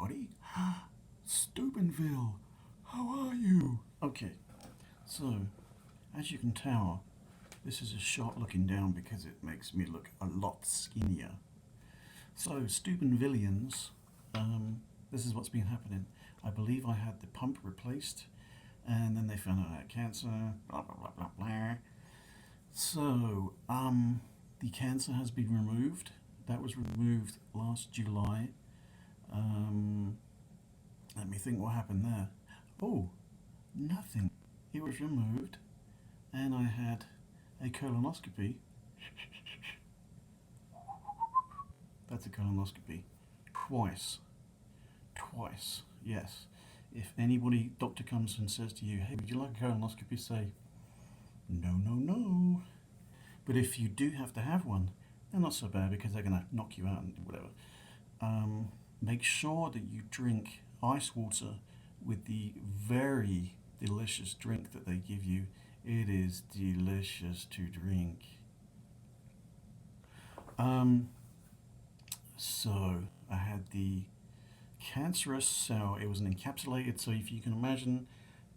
everybody. Steubenville, how are you? Okay, so as you can tell, this is a shot looking down because it makes me look a lot skinnier. So, Steubenvillians, this is what's been happening. I believe I had the pump replaced, and then they found out I had cancer, blah blah blah blah blah. So, the cancer has been removed. That was removed last July. Um, Let me think what happened there. Oh, nothing. It was removed, and I had a colonoscopy. That's a colonoscopy. Twice. Twice. Yes. If anybody, doctor comes and says to you, hey, would you like a colonoscopy? Say, no, no, no. But if you do have to have one, they're not so bad because they're going to knock you out and whatever. Make sure that you drink ice water with the very delicious drink that they give you. It is delicious to drink. Um, so I had the cancerous cell. It was an encapsulated, so if you can imagine,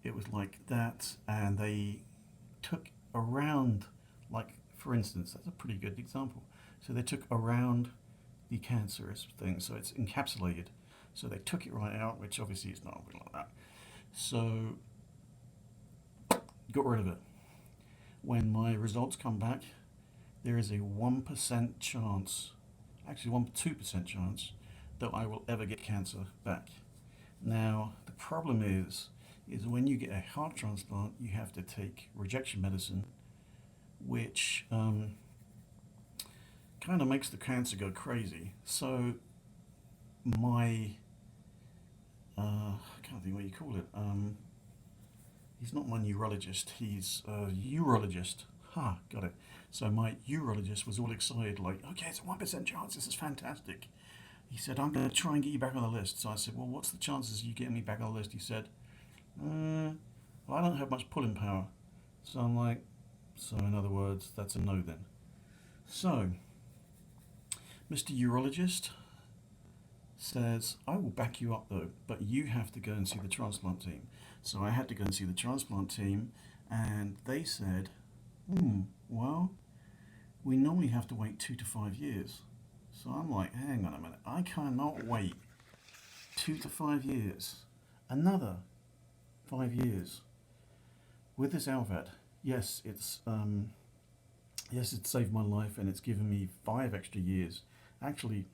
it was like that, and they took around, like for instance, that's a pretty good example. So they took around the cancerous thing, so it's encapsulated. So they took it right out, which obviously is not like that. So got rid of it. When my results come back, there is a 1% chance, actually 2% chance, that I will ever get cancer back. Now, the problem is when you get a heart transplant, you have to take rejection medicine, which kind of makes the cancer go crazy. So my, I can't think what you call it. He's not my neurologist, he's a urologist. Ha, got it. So my urologist was all excited, like, okay, it's a 1% chance, this is fantastic. He said, I'm going to try and get you back on the list. So I said, well, what's the chances of you getting me back on the list? He said, well, I don't have much pulling power. So I'm like, so in other words, that's a no then. So, Mr. Urologist says, I will back you up though, but you have to go and see the transplant team. So I had to go and see the transplant team, and they said, well, we normally have to wait 2 to 5 years. So I'm like, hang on a minute, I cannot wait 2 to 5 years. Another 5 years with this LVAD. Yes, it's saved my life, and it's given me 5 extra years. Actually,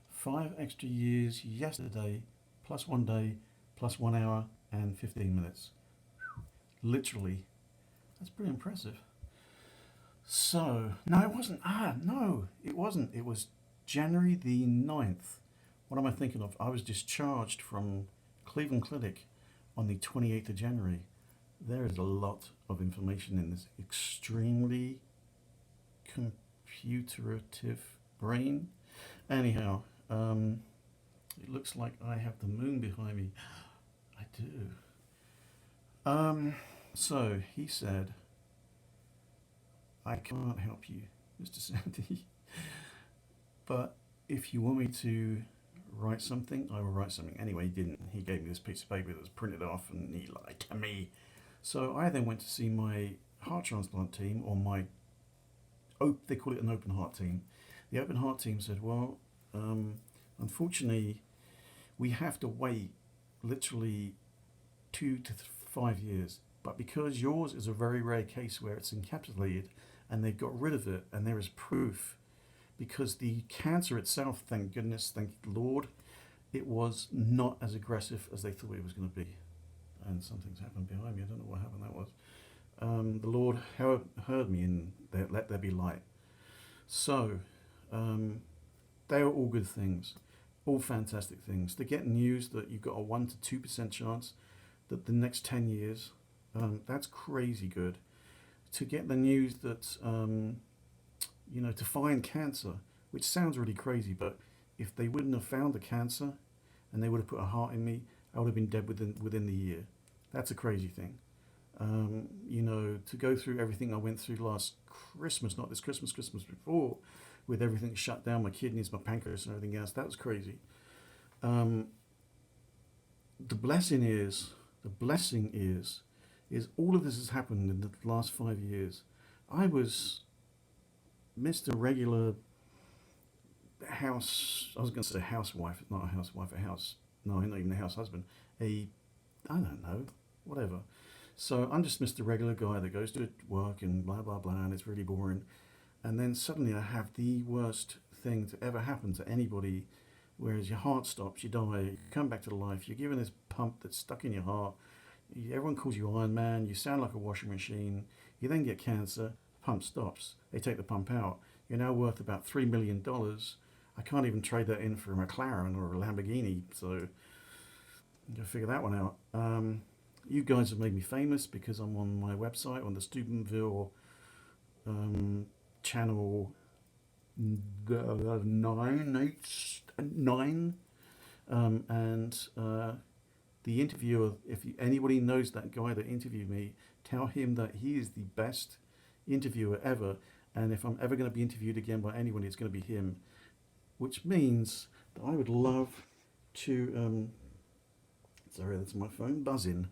5 extra years yesterday, plus 1 day, plus 1 hour and 15 minutes. Literally, that's pretty impressive. So, no, it wasn't. No, it wasn't. It was January the 9th. What am I thinking of? I was discharged from Cleveland Clinic on the 28th of January. There is a lot of information in this extremely computerative brain. Anyhow, it looks like I have the moon behind me. I do. So he said, I can't help you, Mr. Sandy, but if you want me to write something, I will write something. Anyway, he didn't. He gave me this piece of paper that was printed off, and he lied to me. So I then went to see my heart transplant team, or my, they call it an open heart team. The open heart team said, well, unfortunately, we have to wait literally 2 to 5 years. But because yours is a very rare case where it's encapsulated and they've got rid of it, and there is proof, because the cancer itself, thank goodness, thank the Lord, it was not as aggressive as they thought it was going to be. And something's happened behind me. I don't know what happened that was. The Lord heard me, and let there be light. So, they are all good things, all fantastic things. To get news that you've got a 1 to 2% chance that the next 10 years, that's crazy good. To get the news that, to find cancer, which sounds really crazy, but if they wouldn't have found the cancer and they would have put a heart in me, I would have been dead within the year. That's a crazy thing. To go through everything I went through last Christmas, not this Christmas, Christmas before, with everything shut down, my kidneys, my pancreas and everything else, that was crazy. Um, the blessing is all of this has happened in the last 5 years. I was Mr. Regular house. I was going to say housewife, not a housewife, a house. No, not even a house husband. I don't know, whatever. So I'm just Mr. Regular guy that goes to work and blah blah blah, and it's really boring. And then suddenly I have the worst thing to ever happen to anybody, whereas your heart stops, you die, you come back to life, you're given this pump that's stuck in your heart. Everyone calls you Iron Man, you sound like a washing machine, you then get cancer, pump stops, they take the pump out. You're now worth about $3 million. I can't even trade that in for a McLaren or a Lamborghini, so you gotta figure that one out. You guys have made me famous because I'm on my website on the Steubenville channel 9, and the interviewer, if anybody knows that guy that interviewed me, tell him that he is the best interviewer ever, and if I'm ever going to be interviewed again by anyone, it's going to be him, which means that I would love to sorry, that's my phone buzzing.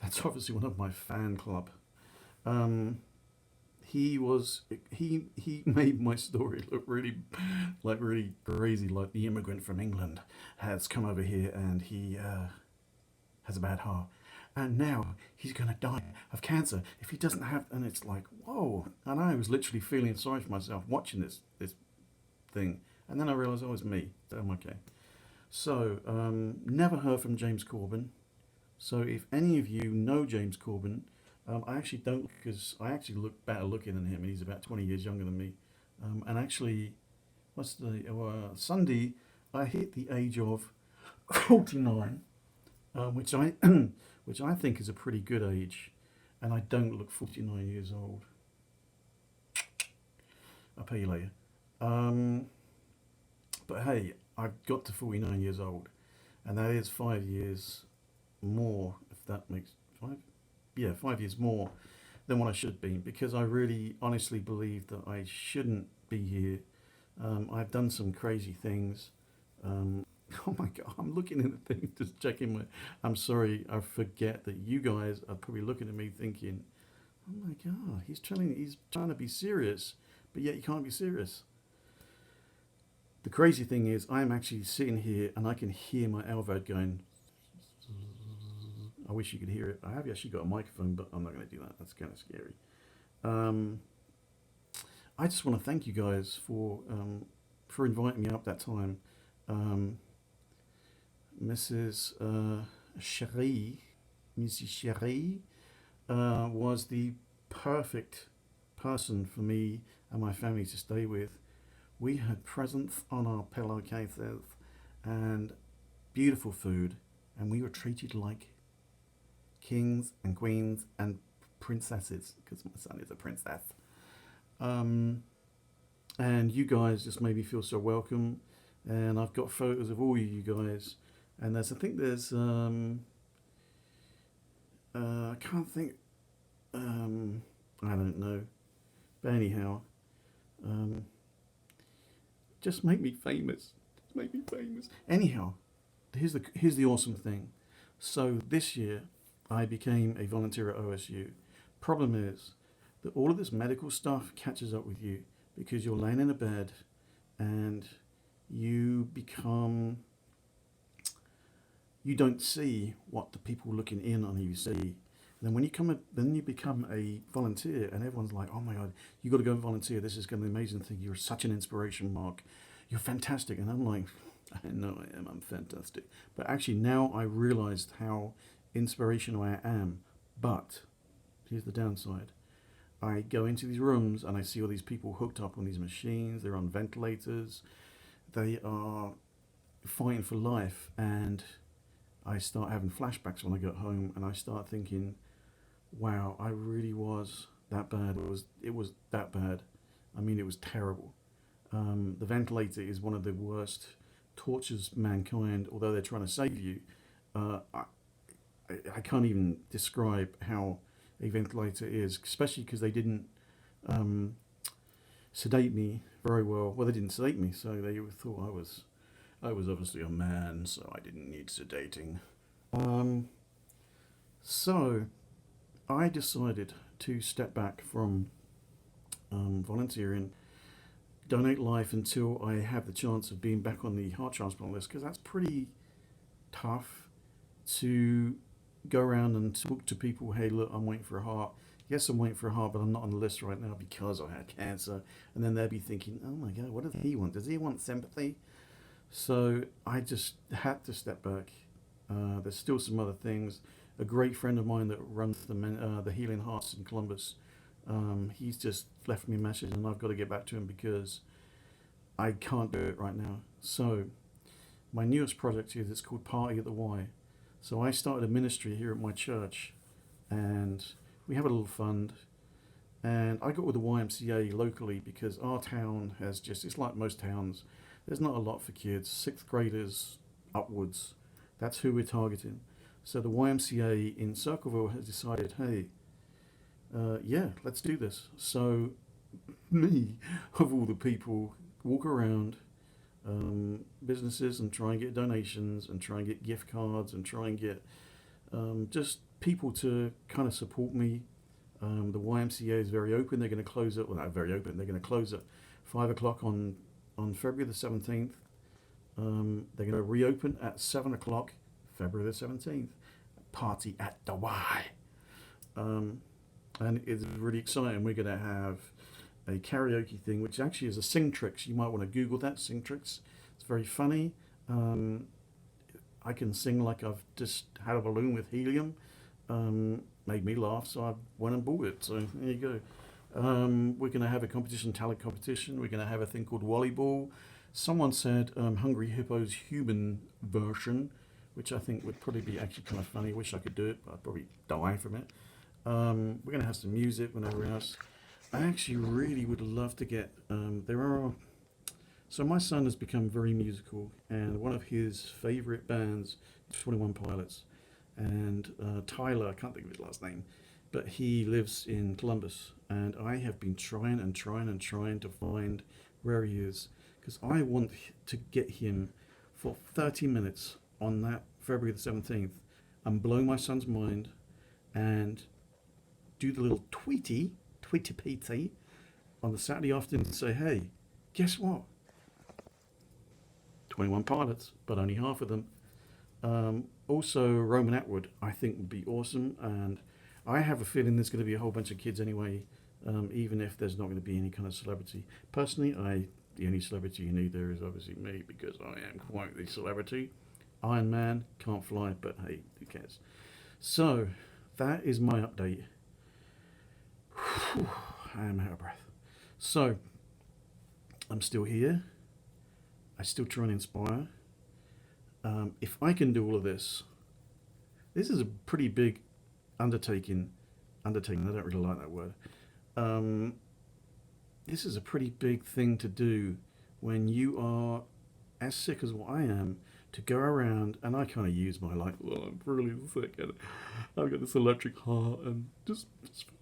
That's obviously one of my fan club. Um, he made my story look really crazy, like the immigrant from England has come over here and he has a bad heart, and now he's going to die of cancer if he doesn't have. And it's like, whoa! And I was literally feeling sorry for myself watching this thing, and then I realised, oh, it's me. So I'm okay. So never heard from James Corbyn. So if any of you know James Corbyn, I actually don't, because I actually look better looking than him, and he's about 20 years younger than me. And actually, Sunday, I hit the age of 49, which I which I think is a pretty good age, and I don't look 49 years old. I'll pay you later. But hey, I've got to 49 years old, and that is 5 years more, if that makes five. Yeah, 5 years more than what I should be, because I really honestly believe that I shouldn't be here. I've done some crazy things. Oh my god, I'm looking at the thing, just checking my. I'm sorry, I forget that you guys are probably looking at me thinking, oh my god, he's trying to be serious, but yet he can't be serious. The crazy thing is, I'm actually sitting here and I can hear my LVAD going. I wish you could hear it. I have actually got a microphone, but I'm not going to do that. That's kind of scary. I just want to thank you guys for inviting me up that time. Mrs. Cherie, Mrs. Cherie, was the perfect person for me and my family to stay with. We had presents on our pillowcases and beautiful food, and we were treated like kings and queens and princesses, because my son is a princess. And you guys just made me feel so welcome. And I've got photos of all you guys. And I think there's I can't think. I don't know. But anyhow, just make me famous. Just make me famous. Anyhow, here's the awesome thing. So this year, I became a volunteer at OSU. Problem is that all of this medical stuff catches up with you because you're laying in a bed and you don't see what the people looking in on you see. And then when you become a volunteer, and everyone's like, "Oh my God, you got to go and volunteer. This is going to be an amazing thing. You're such an inspiration, Mark. You're fantastic." And I'm like, "I know I am. I'm fantastic." But actually, now I realized how inspirational I am. But here's the downside. I go into these rooms and I see all these people hooked up on these machines. They're on ventilators. They are fighting for life, and I start having flashbacks when I get home, and I start thinking, wow, I really was that bad. It was that bad. I mean, it was terrible. The ventilator is one of the worst tortures mankind, although they're trying to save you. I can't even describe how a ventilator is, especially because they didn't sedate me very well. Well, they didn't sedate me, so they thought I was I was obviously a man, so I didn't need sedating. Um, so I decided to step back from volunteering, donate life until I have the chance of being back on the heart transplant list, because that's pretty tough to go around and talk to people. Hey, look, I'm waiting for a heart. Yes, I'm waiting for a heart, but I'm not on the list right now because I had cancer. And then they'll be thinking, oh my God, what does he want? Does he want sympathy? So I just had to step back. There's still some other things. A great friend of mine that runs the Healing Hearts in Columbus, he's just left me a message, and I've got to get back to him because I can't do it right now. So my newest project is, it's called Party at the Y. So I started a ministry here at my church, and we have a little fund. And I got with the YMCA locally because our town has just, it's like most towns, there's not a lot for kids, sixth graders upwards. That's who we're targeting. So the YMCA in Circleville has decided, hey, yeah, let's do this. So me, of all the people, walk around businesses and try and get donations and try and get gift cards and try and get just people to kind of support me. The YMCA is very open. They're going to close it. Well, not very open. They're going to close at 5 o'clock on February the 17th. They're going to reopen at 7 o'clock February the 17th. Party at the Y. And it's really exciting. We're going to have a karaoke thing, which actually is a Sing Tricks. You might want to Google that, Sing Tricks. It's very funny. I can sing like I've just had a balloon with helium. Made me laugh, so I went and bought it. So there you go. We're going to have a competition, talent competition. We're going to have a thing called Volleyball. Someone said Hungry Hippo's human version, which I think would probably be actually kind of funny. Wish I could do it, but I'd probably die from it. We're going to have some music and everything else. I actually really would love to get, so my son has become very musical, and one of his favorite bands is 21 Pilots. And Tyler, I can't think of his last name, but he lives in Columbus, and I have been trying to find where he is, because I want to get him for 30 minutes on that February the 17th and blow my son's mind and do the little tweety PT on the Saturday afternoon and say, hey, guess what? 21 Pilots, but only half of them. Also, Roman Atwood, I think, would be awesome, and I have a feeling there's going to be a whole bunch of kids anyway, even if there's not going to be any kind of celebrity. Personally, the only celebrity you need there is obviously me, because I am quite the celebrity. Iron Man, can't fly, but hey, who cares? So, that is my update. Whew, I am out of breath. So, I'm still here. I still try and inspire. If I can do all of this, this is a pretty big undertaking. I don't really like that word. This is a pretty big thing to do when you are as sick as what I am, to go around, and I kind of use my life, well, I'm really sick and I've got this electric heart and just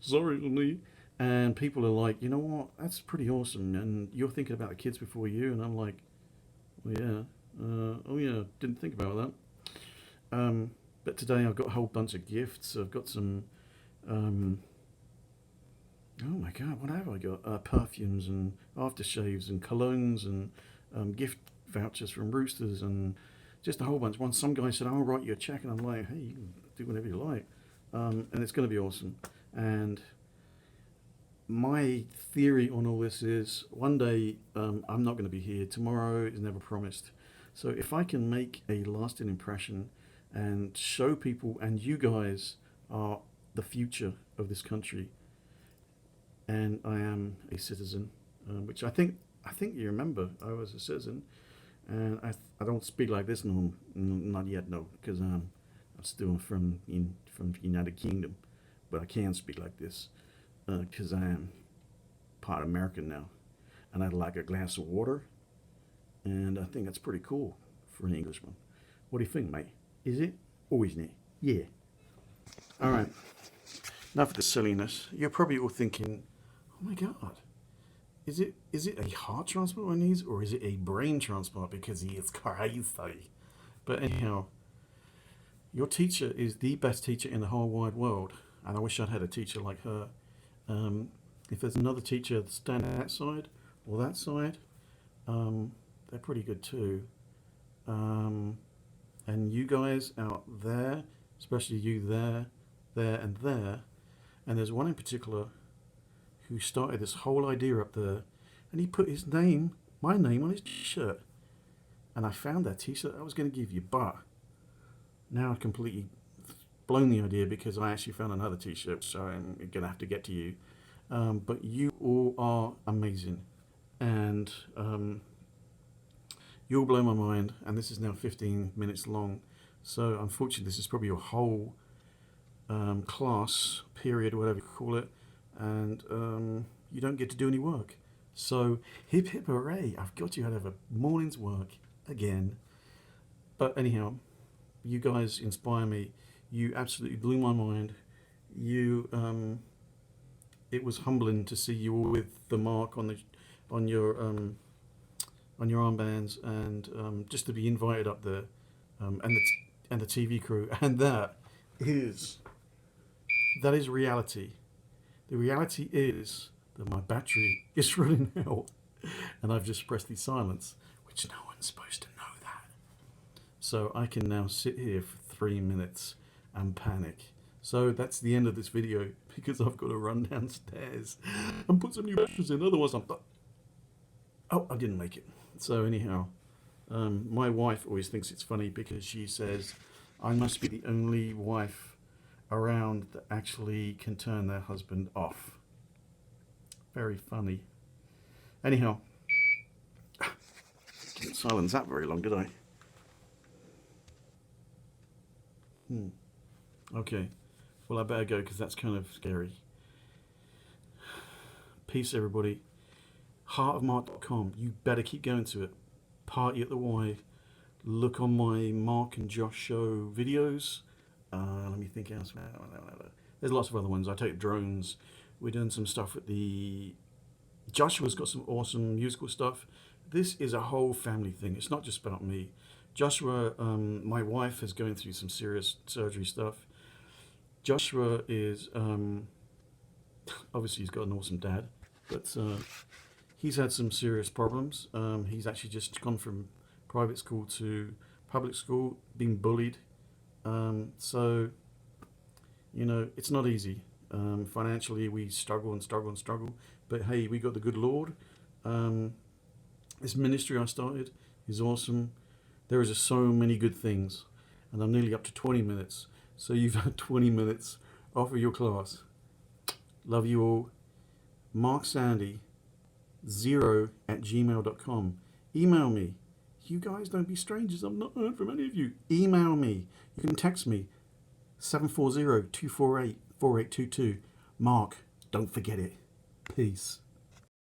sorry for me. And people are like, you know what, that's pretty awesome, and you're thinking about the kids before you, and I'm like, well, yeah, oh yeah, didn't think about that. But today I've got a whole bunch of gifts. I've got some, oh my God, what have I got? Perfumes and aftershaves and colognes and gift vouchers from Roosters and just a whole bunch. Some guy said, I'll write you a check, and I'm like, hey, you can do whatever you like. And it's going to be awesome. And my theory on all this is, one day I'm not going to be here. Tomorrow is never promised. So if I can make a lasting impression and show people, and you guys are the future of this country, and I am a citizen, which I think you remember I was a citizen, and I don't speak like this, no, not yet, no, because I'm still from the United Kingdom, but I can speak like this because I am part American now, and I'd like a glass of water, and I think that's pretty cool for an Englishman. What do you think, mate? Is it? Or isn't it? Yeah. All right. Enough of the silliness. You're probably all thinking, oh my God, is it a heart transplant one needs, or is it a brain transplant because he is crazy? But anyhow, your teacher is the best teacher in the whole wide world, and I wish I'd had a teacher like her. If there's another teacher standing that side or that side, they're pretty good too. And you guys out there, especially you there, there, and there's one in particular who started this whole idea up there, and he put his name, my name, on his shirt. And I found that t-shirt I was going to give you, but now I've completely blown the idea because I actually found another t-shirt, so I'm going to have to get to you. But you all are amazing, and you'll blow my mind. And this is now 15 minutes long, so unfortunately this is probably your whole class period, whatever you call it, and you don't get to do any work. So hip hip hooray, I've got you out of a morning's work again. But anyhow, you guys inspire me. You absolutely blew my mind. It was humbling to see you all with the mark on your armbands, and just to be invited up there, and the TV crew, and that is reality. The reality is that my battery is running out, and I've just pressed the silence, which no one's supposed to know that. So I can now sit here for 3 minutes and panic. So that's the end of this video, because I've got to run downstairs and put some new batteries in. Otherwise I didn't make it. So anyhow, my wife always thinks it's funny because she says I must be the only wife around that actually can turn their husband off. Very funny. Anyhow, didn't silence that very long, did I? Okay. Well, I better go because that's kind of scary. Peace, everybody. Heartofmark.com. You better keep going to it. Party at the Y. Look on my Mark and Josh show videos. Let me think else. There's lots of other ones. I take drones. We're doing some stuff with the... Joshua's got some awesome musical stuff. This is a whole family thing. It's not just about me. Joshua, my wife, is going through some serious surgery stuff. Joshua is... obviously, he's got an awesome dad. But he's had some serious problems. He's actually just gone from private school to public school, being bullied. So, you know, it's not easy. Financially, we struggle. But hey, we got the good Lord. This ministry I started is awesome. There is just so many good things. And I'm nearly up to 20 minutes. So you've had 20 minutes off of your class. Love you all. marksandy0@gmail.com. Email me. You guys don't be strangers. I've not heard from any of you. Email me. You can text me. 740-248-4822. Mark, don't forget it. Peace.